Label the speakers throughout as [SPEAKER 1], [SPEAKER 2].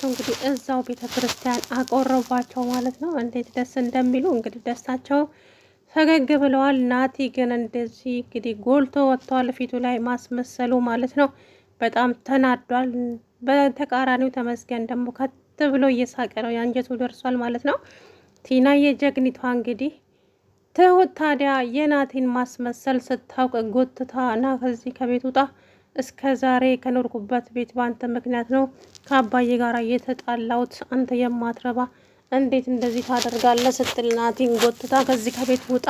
[SPEAKER 1] አባታቸው እንግዲህ እዛው ቤተክርስቲያን አቆረቧቸው ማለት ነው። እንዴት ደስ እንደሚሉ እንግዲህ ደስታቸው ፈገግ ብለዋል። ናቲ ግን እንደዚህ እንግዲህ ጎልቶ ወጥቷል ፊቱ ላይ ማስመሰሉ ማለት ነው። በጣም ተናዷል። በተቃራኒው ተመስገን ደግሞ ከት ብሎ እየሳቀ ነው። የአንጀቱ ደርሷል ማለት ነው። ቲናዬ ጀግኒቷ እንግዲህ ትሁት ታዲያ የናቲን ማስመሰል ስታውቅ ጎትታ ና ከዚህ ከቤት ውጣ፣ እስከ ዛሬ ከኖርኩበት ቤት በአንተ ምክንያት ነው ከአባዬ ጋር የተጣላሁት፣ አንተ የማትረባ እንዴት እንደዚህ ታደርጋለህ ስትል ናቲን ጎትታ ከዚህ ከቤት ውጣ፣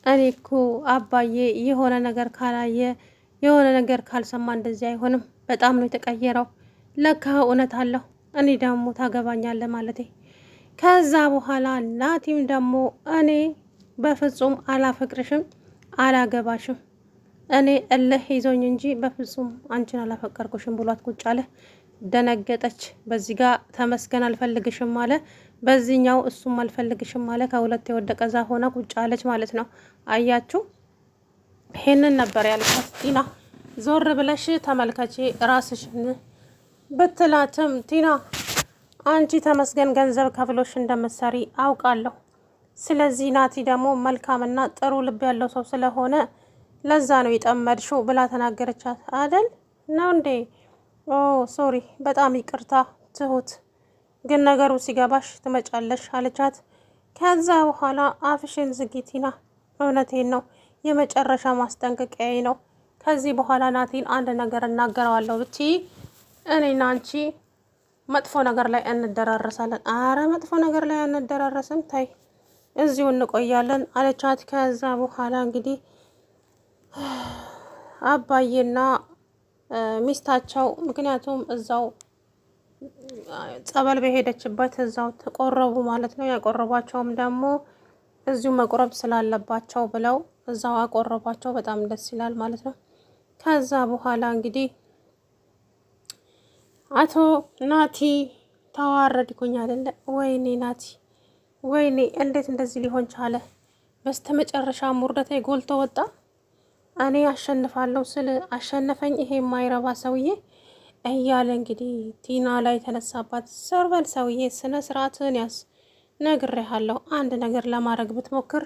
[SPEAKER 1] እኔ እኮ አባዬ የሆነ ነገር ካላየ የሆነ ነገር ካልሰማ እንደዚህ አይሆንም፣ በጣም ነው የተቀየረው፣ ለካ እውነት አለሁ፣ እኔ ደግሞ ታገባኛለህ ማለቴ። ከዛ በኋላ ናቲም ደግሞ እኔ በፍጹም አላፈቅርሽም፣ አላገባሽም፣ እኔ እልህ ይዞኝ እንጂ በፍጹም አንቺን አላፈቀርኩሽም ብሏት ቁጭ አለ። ደነገጠች። በዚህ ጋር ተመስገን አልፈልግሽም አለ፣ በዚህኛው እሱም አልፈልግሽም አለ። ከሁለት የወደቀ ዛፍ ሆና ቁጭ አለች ማለት ነው። አያችሁ፣ ይሄንን ነበር ያልኳት ቲና። ዞር ብለሽ ተመልከቺ ራስሽን ብትላትም ቲና አንቺ ተመስገን ገንዘብ ከፍሎሽ እንደምትሰሪ አውቃለሁ። ስለዚህ ናቲ ደግሞ መልካምና ጥሩ ልብ ያለው ሰው ስለሆነ ለዛ ነው የጠመድሽው ብላ ተናገረቻት። አደል ነው እንዴ? ኦ ሶሪ፣ በጣም ይቅርታ ትሁት፣ ግን ነገሩ ሲገባሽ ትመጫለሽ አለቻት። ከዛ በኋላ አፍሽን ዝጊ ቲና፣ እውነቴን ነው፣ የመጨረሻ ማስጠንቀቂያዬ ነው። ከዚህ በኋላ ናቲን አንድ ነገር እናገረዋለሁ ብቻ እኔና አንቺ መጥፎ ነገር ላይ እንደራረሳለን። አረ መጥፎ ነገር ላይ እንደራረስም፣ ታይ እዚሁ እንቆያለን አለቻት። ከዛ በኋላ እንግዲህ አባዬና ሚስታቸው ምክንያቱም እዛው ጸበል በሄደችበት እዛው ተቆረቡ ማለት ነው። ያቆረቧቸውም ደግሞ እዚሁ መቁረብ ስላለባቸው ብለው እዛው አቆረቧቸው። በጣም ደስ ይላል ማለት ነው። ከዛ በኋላ እንግዲህ አቶ ናቲ ተዋረድኩኝ አይደለ? ወይኔ ናቲ፣ ወይኔ እንዴት እንደዚህ ሊሆን ቻለ? በስተመጨረሻ ውርደቴ ጎልቶ ወጣ። እኔ አሸንፋለሁ ስል አሸነፈኝ ይሄ የማይረባ ሰውዬ እያለ እንግዲህ ቲና ላይ ተነሳባት። ሰርበል ሰውዬ፣ ስነ ስርዓትን ያዝ፣ ነግሬሃለሁ። አንድ ነገር ለማድረግ ብትሞክር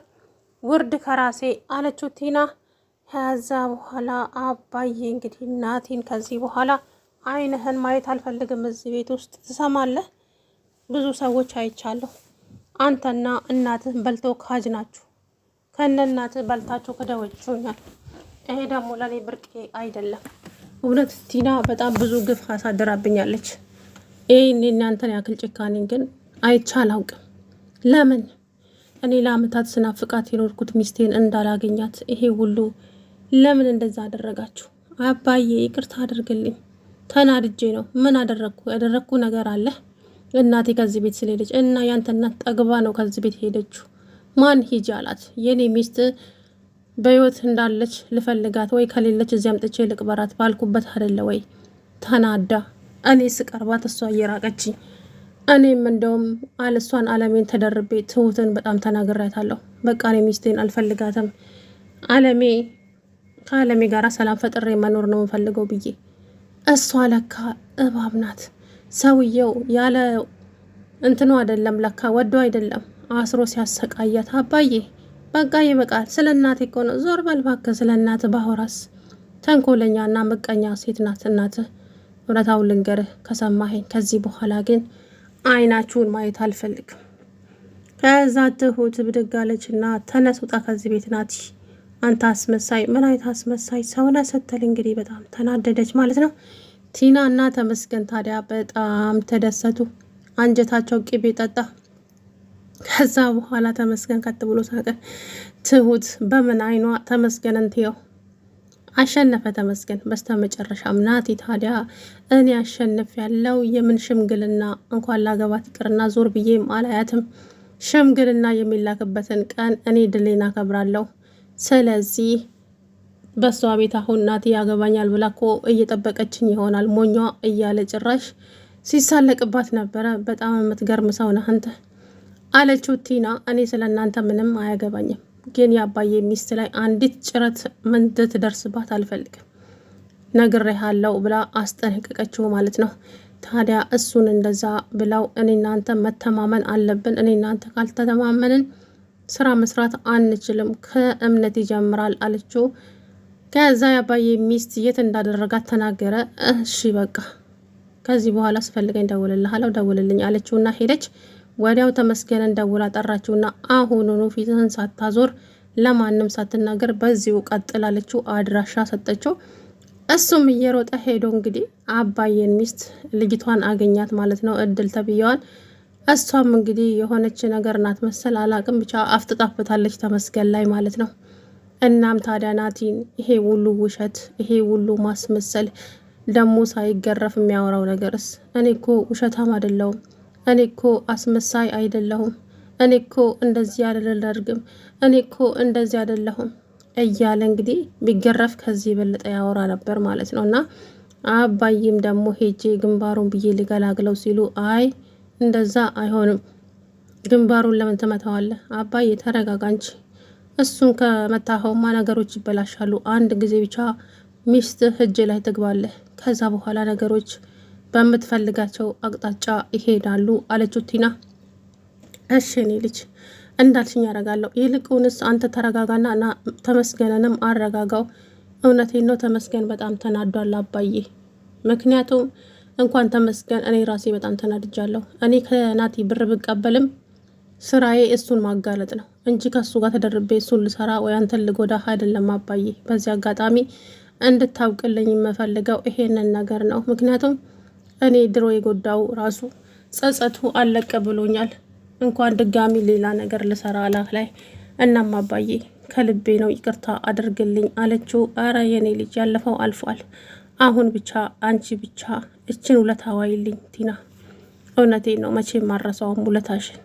[SPEAKER 1] ውርድ ከራሴ አለችው ቲና። ከዛ በኋላ አባዬ እንግዲህ ናቲን ከዚህ በኋላ አይንህን ማየት አልፈልግም እዚህ ቤት ውስጥ ትሰማለህ? ብዙ ሰዎች አይቻለሁ። አንተና እናትህ በልቶ ካጅ ናችሁ። ከነ እናትህ በልታችሁ ክደውችሁኛል። ይሄ ደግሞ ለእኔ ብርቄ አይደለም። እውነት ቲና በጣም ብዙ ግፍ አሳድራብኛለች። ይህን እናንተን ያክል ጭካኔን ግን አይቼ አላውቅም። ለምን እኔ ለአመታት ስናፍቃት የኖርኩት ሚስቴን እንዳላገኛት ይሄ ሁሉ ለምን እንደዛ አደረጋችሁ? አባዬ ይቅርታ አድርግልኝ፣ ተናድጄ ነው። ምን አደረግኩ? ያደረግኩ ነገር አለ? እናቴ ከዚህ ቤት ስለሄደች እና ያንተ እናት ጠግባ ነው ከዚህ ቤት ሄደችው። ማን ሂጂ አላት? የኔ ሚስት በህይወት እንዳለች ልፈልጋት ወይ ከሌለች እዚያ አምጥቼ ልቅበራት ባልኩበት አይደለ ወይ? ተናዳ እኔ ስቀርባት እሷ እየራቀችኝ፣ እኔም እንደውም እሷን አለሜን ተደርቤ ትሁትን በጣም ተናግሬያታለሁ። በቃ እኔ ሚስቴን አልፈልጋትም፣ አለሜ ከአለሜ ጋር ሰላም ፈጥሬ መኖር ነው የምፈልገው ብዬ፣ እሷ ለካ እባብ ናት። ሰውየው ያለ እንትኑ አይደለም ለካ ወዶ አይደለም አስሮ ሲያሰቃያት። አባዬ በቃ ይበቃል። ስለ እናቴ እኮ ነው። ዞር በል እባክህ። ስለ እናትህ ባወራስ ተንኮለኛና ምቀኛ ሴት ናት እናትህ። እውነታውን ልንገርህ ከሰማኸኝ፣ ከዚህ በኋላ ግን አይናችሁን ማየት አልፈልግም። ከዛ ትሁት ብድግ አለችና ተነስ ውጣ ከዚህ ቤት ናቲ፣ አንተ አስመሳይ፣ ምን አይነት አስመሳይ ሰውነህ ስትል እንግዲህ በጣም ተናደደች ማለት ነው። ቲና እና ተመስገን ታዲያ በጣም ተደሰቱ። አንጀታቸው ቅቤ ጠጣ። ከዛ በኋላ ተመስገን ከት ብሎ ሳቀ። ትሁት በምን አይኗ ተመስገን እንትየው አሸነፈ ተመስገን። በስተመጨረሻም ናቲ ታዲያ እኔ አሸንፍ ያለው የምን ሽምግልና እንኳን ላገባት ይቅርና ዞር ብዬም አላያትም። ሽምግልና የሚላክበትን ቀን እኔ ድሌን አከብራለሁ። ስለዚህ በሷ ቤት አሁን ናቲ ያገባኛል ብላ እኮ እየጠበቀችኝ ይሆናል ሞኟ እያለ ጭራሽ ሲሳለቅባት ነበረ። በጣም የምትገርም ሰው ነህ አንተ አለችው ቲና። እኔ ስለ እናንተ ምንም አያገባኝም፣ ግን የአባዬ ሚስት ላይ አንዲት ጭረት እንድትደርስባት አልፈልግም፣ ነግሬሃለሁ ብላ አስጠነቀቀችው ማለት ነው። ታዲያ እሱን እንደዛ ብለው እኔ እናንተ መተማመን አለብን፣ እኔ እናንተ ካልተተማመንን ስራ መስራት አንችልም፣ ከእምነት ይጀምራል አለችው። ከዛ የአባዬ ሚስት የት እንዳደረጋት ተናገረ። እሺ በቃ ከዚህ በኋላ ስፈልገኝ ደውልልሃለሁ፣ ደውልልኝ አለችውና ሄደች። ወዲያው ተመስገንን ደውላ ጠራችውና አሁኑኑ ፊትህን ሳታዞር ለማንም ሳትናገር በዚሁ ቀጥል አለችው። አድራሻ ሰጠችው። እሱም እየሮጠ ሄዶ እንግዲህ አባዬን ሚስት ልጅቷን አገኛት ማለት ነው፣ እድል ተብየዋል። እሷም እንግዲህ የሆነች ነገር ናት መሰል አላቅም፣ ብቻ አፍጥጣፍታለች ተመስገን ላይ ማለት ነው። እናም ታዲያ ናቲን ይሄ ሁሉ ውሸት፣ ይሄ ሁሉ ማስመሰል ደሞ ሳይገረፍ የሚያወራው ነገርስ፣ እኔ እኮ ውሸታም አይደለሁም፣ እኔ እኮ አስመሳይ አይደለሁም፣ እኔ እኮ እንደዚህ አላደርግም፣ እኔ እኮ እንደዚህ አይደለሁም እያለ እንግዲህ ቢገረፍ ከዚህ የበለጠ ያወራ ነበር ማለት ነው። እና አባይም ደግሞ ሄጄ ግንባሩን ብዬ ልገላግለው ሲሉ አይ እንደዛ አይሆንም፣ ግንባሩን ለምን ትመታዋለህ? አባዬ ተረጋጋ እንጂ፣ እሱን ከመታኸውማ ነገሮች ይበላሻሉ። አንድ ጊዜ ብቻ ሚስትህ እጅ ላይ ትግባለህ፣ ከዛ በኋላ ነገሮች በምትፈልጋቸው አቅጣጫ ይሄዳሉ አለችው ቲና። እሺ እኔ ልጅ እንዳልሽኝ ያረጋለሁ። ይልቁንስ አንተ ተረጋጋና እና ተመስገንንም አረጋጋው። እውነቴን ነው ተመስገን በጣም ተናዷል አባዬ። ምክንያቱም እንኳን ተመስገን እኔ ራሴ በጣም ተናድጃለሁ። እኔ ከናቲ ብር ብቀበልም ስራዬ እሱን ማጋለጥ ነው እንጂ ከሱ ጋር ተደርቤ እሱን ልሰራ ወይ አንተን ልጎዳ አይደለም አባዬ። በዚህ አጋጣሚ እንድታውቅልኝ የምፈልገው ይሄንን ነገር ነው። ምክንያቱም እኔ ድሮ የጎዳው ራሱ ጸጸቱ አለቀ ብሎኛል። እንኳን ድጋሚ ሌላ ነገር ልሰራ አላህ ላይ። እናም አባዬ ከልቤ ነው ይቅርታ አድርግልኝ አለችው። አረ የኔ ልጅ ያለፈው አልፏል። አሁን ብቻ አንቺ ብቻ እችን ውለታ ዋይልኝ ቲና። እውነቴን ነው መቼም ማረሳውም ውለታሽን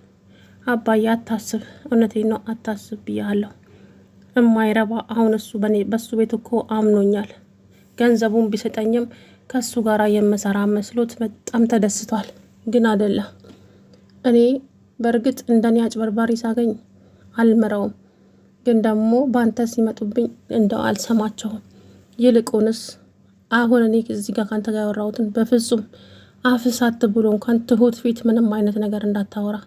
[SPEAKER 1] አባዬ። አታስብ፣ እውነቴን ነው አታስብ ብያለሁ። እማይረባ አሁን እሱ በሱ ቤት እኮ አምኖኛል። ገንዘቡን ቢሰጠኝም ከሱ ጋር የምሰራ መስሎት በጣም ተደስቷል። ግን አይደለም። እኔ በእርግጥ እንደኔ አጭበርባሪ ሳገኝ አልምረውም፣ ግን ደግሞ ባንተ ሲመጡብኝ እንደው አልሰማቸውም። ይልቁንስ አሁን እኔ እዚህ ጋር ካንተ ጋር ያወራሁትን በፍጹም አፍሳት ብሎ እንኳን ትሁት ፊት ምንም አይነት ነገር እንዳታወራ።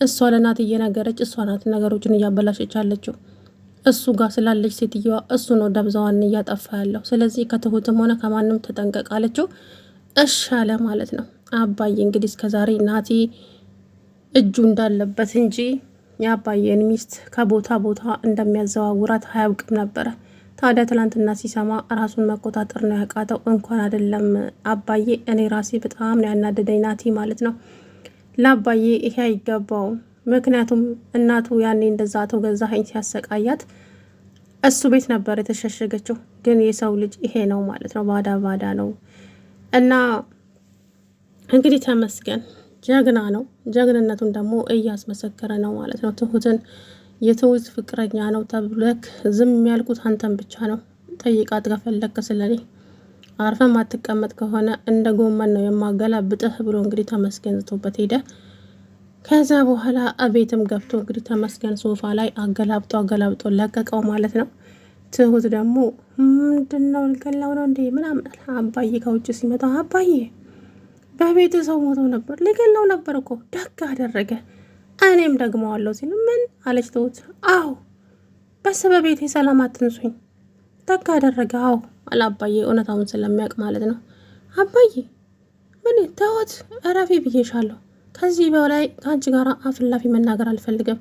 [SPEAKER 1] እሷ ለናት እየነገረች እሷ ናት ነገሮችን እያበላሸች አለችው። እሱ ጋር ስላለች ሴትዮዋ እሱ ነው ደብዛዋን እያጠፋ ያለው። ስለዚህ ከትሁትም ሆነ ከማንም ተጠንቀቅ አለችው። እሺ አለ ማለት ነው። አባዬ እንግዲህ እስከዛሬ ናቲ እጁ እንዳለበት እንጂ የአባዬን ሚስት ከቦታ ቦታ እንደሚያዘዋውራት አያውቅም ነበረ። ታዲያ ትላንትና ሲሰማ ራሱን መቆጣጠር ነው ያቃተው። እንኳን አይደለም አባዬ እኔ ራሴ በጣም ነው ያናደደኝ ናቲ ማለት ነው። ለአባዬ ይሄ አይገባውም። ምክንያቱም እናቱ ያኔ እንደዛ አቶ ገዛኸኝ ሲያሰቃያት እሱ ቤት ነበር የተሸሸገችው። ግን የሰው ልጅ ይሄ ነው ማለት ነው፣ ባዳ ባዳ ነው። እና እንግዲህ ተመስገን ጀግና ነው። ጀግንነቱን ደግሞ እያስመሰከረ ነው ማለት ነው። ትሁትን የትሁት ፍቅረኛ ነው ተብለክ ዝም ያልኩት አንተን ብቻ ነው። ጠይቃት ከፈለክ ስለኔ። አርፈ ማትቀመጥ ከሆነ እንደ ጎመን ነው የማገላብጥህ ብሎ እንግዲህ ተመስገን ዝቶበት ሄደ። ከዛ በኋላ አቤትም ገብቶ እንግዲህ ተመስገን ሶፋ ላይ አገላብጦ ለቀቀው ማለት ነው። ትሁት ደግሞ ምንድነው ልገላው ነው እንዴ ምናምን አባዬ ከውጭ ሲመጣ አባዬ በቤት ሰው ሞቶ ነበር፣ ልገላው ነበር እኮ ደግ አደረገ፣ እኔም ደግመዋለሁ ሲል ምን አለች ትሁት። አዎ በሰበቤቴ ሰላም አትንሱኝ፣ ደግ አደረገ። አዎ አለ አባዬ እውነታውን ስለሚያውቅ ማለት ነው። አባዬ ምን ተውት፣ እረፊ ብዬሻለሁ። ከዚህ በላይ ከአንቺ ጋር አፍላፊ መናገር አልፈልግም።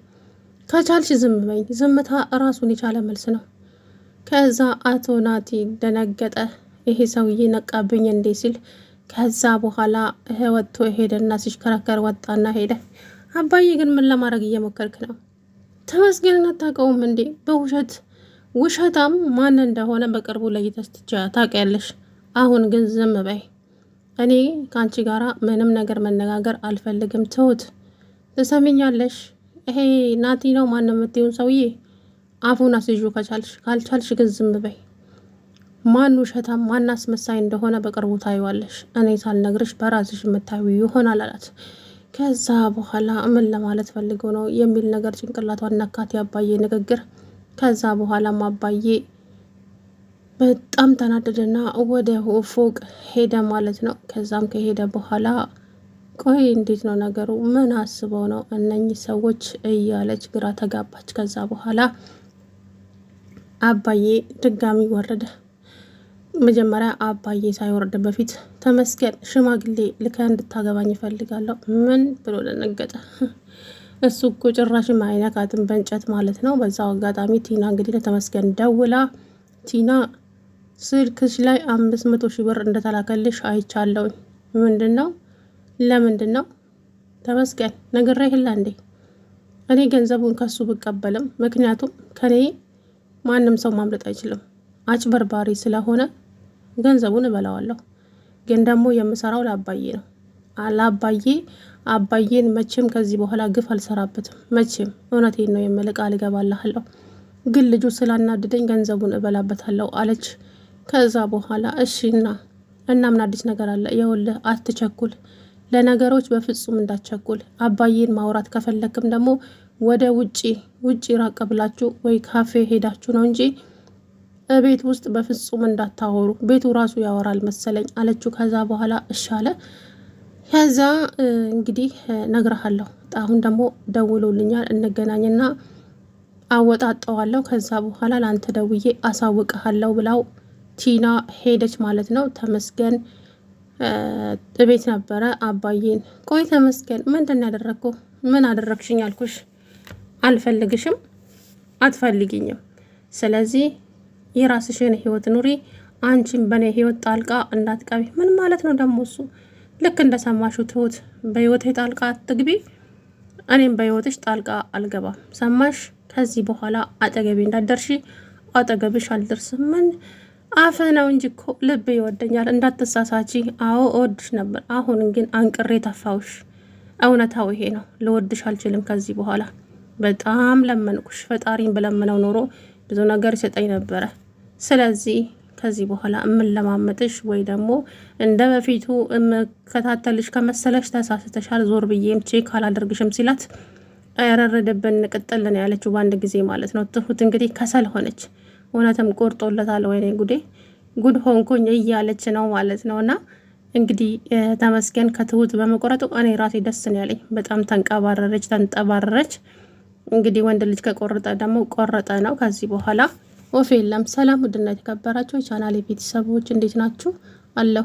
[SPEAKER 1] ከቻልሽ ዝም በኝ። ዝምታ ራሱን የቻለ መልስ ነው። ከዛ አቶ ናቲ ደነገጠ። ይሄ ሰውዬ ነቃብኝ እንዴ ሲል ከዛ በኋላ ወጥቶ ሄደና ሲሽከረከር ወጣና ሄደ። አባዬ ግን ምን ለማድረግ እየሞከርክ ነው? ተመስገንን አታውቀውም እንዴ? በውሸት ውሸታም ማን እንደሆነ በቅርቡ ለይተሽ ታውቂያለሽ። አሁን ግን ዝም በይ። እኔ ከአንቺ ጋራ ምንም ነገር መነጋገር አልፈልግም። ትሁት ትሰሚኛለሽ? ይሄ ናቲ ነው ማን የምትይውን ሰውዬ አፉን አስይዡ ከቻልሽ፣ ካልቻልሽ ግን ዝም በይ። ማን ውሸታም ማን አስመሳይ እንደሆነ በቅርቡ ታይዋለሽ። እኔ ሳልነግርሽ በራስሽ የምታዩ ይሆናል አላት። ከዛ በኋላ ምን ለማለት ፈልገው ነው የሚል ነገር ጭንቅላቷን ነካት ያባዬ ንግግር። ከዛ በኋላም አባዬ በጣም ተናደደና ወደ ፎቅ ሄደ ማለት ነው። ከዛም ከሄደ በኋላ ቆይ እንዴት ነው ነገሩ? ምን አስበው ነው እነኚህ ሰዎች እያለች ግራ ተጋባች። ከዛ በኋላ አባዬ ድጋሚ ወረደ። መጀመሪያ አባዬ ሳይወርድ በፊት ተመስገን ሽማግሌ ልከ እንድታገባኝ ይፈልጋለሁ። ምን ብሎ ደነገጠ። እሱ እኮ ጭራሽም አይነካትም በእንጨት ማለት ነው። በዛው አጋጣሚ ቲና እንግዲህ ለተመስገን ደውላ ቲና ስልክሽ ላይ 500 ሺህ ብር እንደተላከልሽ አይቻለሁኝ። ምንድን ነው? ለምንድን ነው? ተመስገን ነግሬህ የለ እንዴ? እኔ ገንዘቡን ከሱ ብቀበልም ምክንያቱም ከኔ ማንም ሰው ማምለጥ አይችልም። አጭበርባሪ ስለሆነ ገንዘቡን እበላዋለሁ። ግን ደግሞ የምሰራው ለአባዬ ነው። ለአባዬ አባዬን መቼም ከዚህ በኋላ ግፍ አልሰራበትም። መቼም እውነቴን ነው የምልህ፣ ቃል እገባልሃለሁ። ግን ልጁ ስላናድደኝ ገንዘቡን እበላበታለሁ አለች። ከዛ በኋላ እሺና ምን አዲስ ነገር አለ? ይኸውልህ አትቸኩል፣ ለነገሮች በፍጹም እንዳትቸኩል። አባዬን ማውራት ከፈለክም ደግሞ ወደ ውጪ ራቅ ብላችሁ ወይ ካፌ ሄዳችሁ ነው እንጂ ቤት ውስጥ በፍጹም እንዳታወሩ፣ ቤቱ ራሱ ያወራል መሰለኝ አለችው። ከዛ በኋላ እሻለ። ከዛ እንግዲህ ነግረሃለሁ፣ አሁን ደግሞ ደውሎልኛል፣ እንገናኝና አወጣጠዋለሁ። ከዛ በኋላ ለአንተ ደውዬ አሳውቅሃለሁ ብላው ቲና ሄደች ማለት ነው። ተመስገን ቤት ነበረ። አባዬን ቆይ ተመስገን ምንድን ያደረግኩ? ምን አደረግሽኝ አልኩሽ? አልፈልግሽም፣ አትፈልጊኝም። ስለዚህ የራስሽን ህይወት ኑሪ፣ አንቺም በእኔ ህይወት ጣልቃ እንዳትቀቢ። ምን ማለት ነው ደግሞ እሱ? ልክ እንደሰማሽው ትሁት በህይወቴ ጣልቃ አትግቢ፣ እኔም በህይወትሽ ጣልቃ አልገባም። ሰማሽ? ከዚህ በኋላ አጠገቤ እንዳትደርሺ፣ አጠገብሽ አልደርስም። ምን አፈ ነው እንጂ እኮ ልብ ይወደኛል፣ እንዳትሳሳቺ። አዎ እወድሽ ነበር፣ አሁን ግን አንቅሬ ተፋውሽ። እውነታው ይሄ ነው። ልወድሽ አልችልም ከዚህ በኋላ። በጣም ለመንኩሽ፣ ፈጣሪን ብለምነው ኖሮ ብዙ ነገር ይሰጠኝ ነበረ። ስለዚህ ከዚህ በኋላ እምለማመጥሽ ወይ ደግሞ እንደ በፊቱ እምከታተልሽ ከመሰለሽ ተሳስተሻል፣ ዞር ብዬም ቼክ አላደርግሽም ሲላት ያረረደብን ቅጥልን ያለችው በአንድ ጊዜ ማለት ነው። ትሁት እንግዲህ ከሰል ሆነች። እውነትም ቆርጦለታል። ወይኔ ጉዴ ጉድ ሆንኩኝ እያለች ነው ማለት ነው። እና እንግዲህ ተመስገን ከትሁት በመቆረጡ እኔ ራሴ ደስ ነው ያለኝ። በጣም ተንጠባረረች። እንግዲህ ወንድ ልጅ ከቆረጠ ደግሞ ቆረጠ ነው። ከዚህ በኋላ ወፍ የለም። ሰላም ውድና የተከበራችሁ የቻናሌ ቤተሰቦች እንዴት ናችሁ? አለሁ